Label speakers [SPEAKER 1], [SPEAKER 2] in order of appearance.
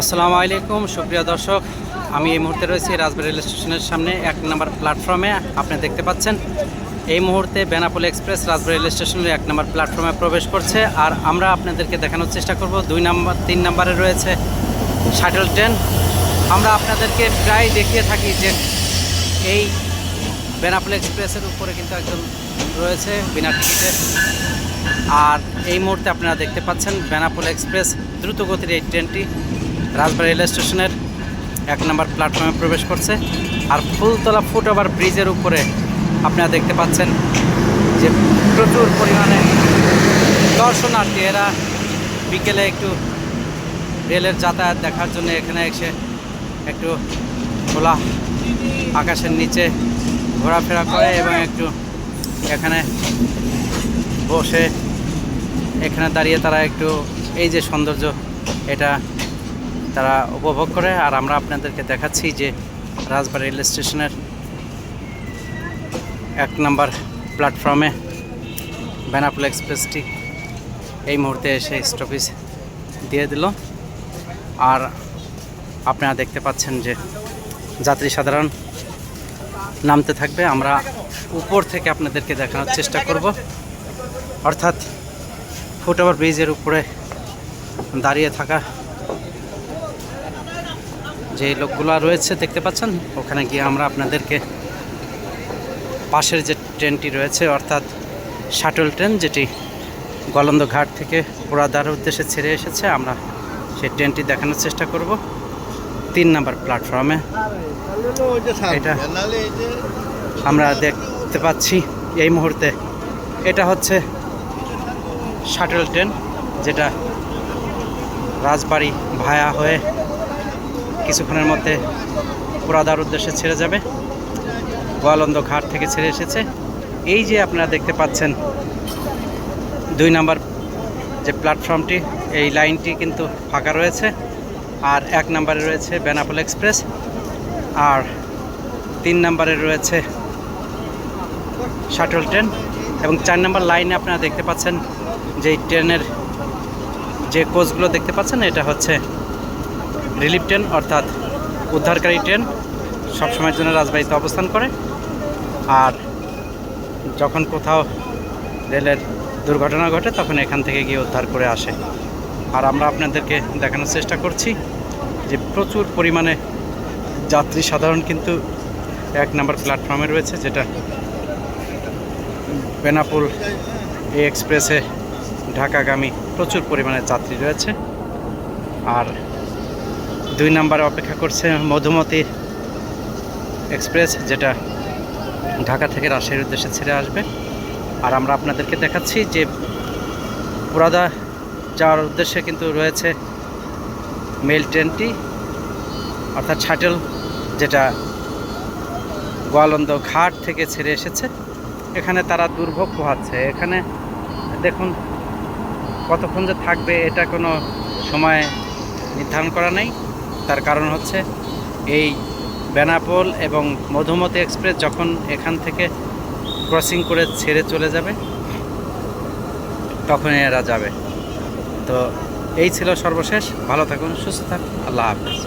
[SPEAKER 1] আসসালামু আলাইকুম সুপ্রিয় দর্শক, আমি এই মুহূর্তে রয়েছি রাজবাড়ী রেল স্টেশনের সামনে 1 নম্বর প্ল্যাটফর্মে। আপনি দেখতে পাচ্ছেন এই মুহূর্তে বেনাপোল এক্সপ্রেস রাজবাড়ী রেল স্টেশনের 1 নম্বর প্ল্যাটফর্মে প্রবেশ করছে। আর আমরা আপনাদেরকে দেখানোর চেষ্টা করব 2 নম্বর 3 নম্বরে রয়েছে শাটল ট্রেন। আমরা আপনাদেরকে প্রায় দেখিয়ে থাকি যে এই বেনাপোল এক্সপ্রেসের উপরে কিন্তু একজন রয়েছে বিনা টিকিটে। আর এই মুহূর্তে আপনারা দেখতে পাচ্ছেন বেনাপোল এক্সপ্রেস দ্রুতগতির এই ট্রেনটি রাজবাড়ী রেল স্টেশনের 1 নম্বর প্ল্যাটফর্মে প্রবেশ করছে। আর ফুলতলা ফুটওভার ব্রিজের উপরে আপনারা দেখতে পাচ্ছেন যে প্রচুর পরিমাণে দর্শনার্থী, এরা বিকেলে একটু রেলের যাতায়াত দেখার জন্য এখানে এসে একটু খোলা আকাশের নিচে ঘোরাফেরা করে এবং একটু এখানে বসে এখানে দাঁড়িয়ে তারা একটু এই যে সৌন্দর্য এটা তারা উপভোগ করে। আর আমরা আপনাদেরকে দেখাচ্ছি যে রাজবাড়ী রেল স্টেশনের 1 নম্বর প্ল্যাটফর্মে বেনাপোল এক্সপ্রেসটি এই মুহূর্তে এসে স্টপেজ দিয়ে দিল। আর আপনারা দেখতে পাচ্ছেন যে যাত্রী সাধারণ নামতে থাকবে। আমরা উপর থেকে আপনাদেরকে দেখানোর চেষ্টা করব, অর্থাৎ ফুটওভার ব্রিজের উপরে দাঁড়িয়ে থাকা যে লোকগুলো রয়েছে দেখতে পাচ্ছেন, ওখানে গিয়ে আমরা আপনাদেরকে পাশের যে ট্রেনটি রয়েছে অর্থাৎ শাটল ট্রেন, যেটি গলন্দ ঘাট থেকে পোড়াদার উদ্দেশ্যে ছেড়ে এসেছে, আমরা সেই ট্রেনটি দেখানোর চেষ্টা করব 3 নম্বর প্ল্যাটফর্মে। এটা আমরা দেখতে পাচ্ছি এই মুহূর্তে এটা হচ্ছে শাটল ট্রেন, যেটা রাজবাড়ী ভায়া হয়ে কিছুক্ষণের মধ্যে পোড়াদার উদ্দেশ্যে ছেড়ে যাবে। গোয়ালন্দ ঘাট থেকে ছেড়ে এসেছে। এই যে আপনারা দেখতে পাচ্ছেন 2 নম্বর যে প্ল্যাটফর্মটি, এই লাইনটি কিন্তু ফাঁকা রয়েছে। আর 1 নম্বরে রয়েছে বেনাপোল এক্সপ্রেস, আর 3 নম্বরে রয়েছে শাটল ট্রেন, এবং 4 নম্বর লাইনে আপনারা দেখতে পাচ্ছেন যে ট্রেনের যে কোচগুলো দেখতে পাচ্ছেন, এটা হচ্ছে রিলিফ ট্রেন অর্থাৎ উদ্ধারকারী ট্রেন, সবসময়ের জন্য রাজবাড়িতে অবস্থান করে। আর যখন কোথাও রেলের দুর্ঘটনা ঘটে তখন এখান থেকে গিয়ে উদ্ধার করে আসে। আর আমরা আপনাদেরকে দেখানোর চেষ্টা করছি যে প্রচুর পরিমাণে যাত্রী সাধারণ কিন্তু 1 নম্বর প্ল্যাটফর্মে রয়েছে, যেটা বেনাপোল এই এক্সপ্রেসে ঢাকাগামী প্রচুর পরিমাণে যাত্রী রয়েছে। আর 2 নম্বরে অপেক্ষা করছে মধুমতি এক্সপ্রেস, যেটা ঢাকা থেকে রাজশাহীর উদ্দেশ্যে ছেড়ে আসবে। আর আমরা আপনাদেরকে দেখাচ্ছি যে পোড়াদা যাওয়ার উদ্দেশ্যে কিন্তু রয়েছে মেল ট্রেনটি অর্থাৎ শাটল, যেটা গোয়ালন্দ ঘাট থেকে ছেড়ে এসেছে। এখানে তারা দুর্ভোগ পোহাচ্ছে। এখানে দেখুন কতক্ষণ যে থাকবে এটা কোনো সময় নির্ধারণ করা নেই। তার কারণ হচ্ছে এই বেনাপোল এবং মধুমতি এক্সপ্রেস যখন এখান থেকে ক্রসিং করে ছেড়ে চলে যাবে তখন এরা যাবে। তো এই ছিল সর্বশেষ। ভালো থাকুন, সুস্থ থাকুন, আল্লাহ হাফেজ।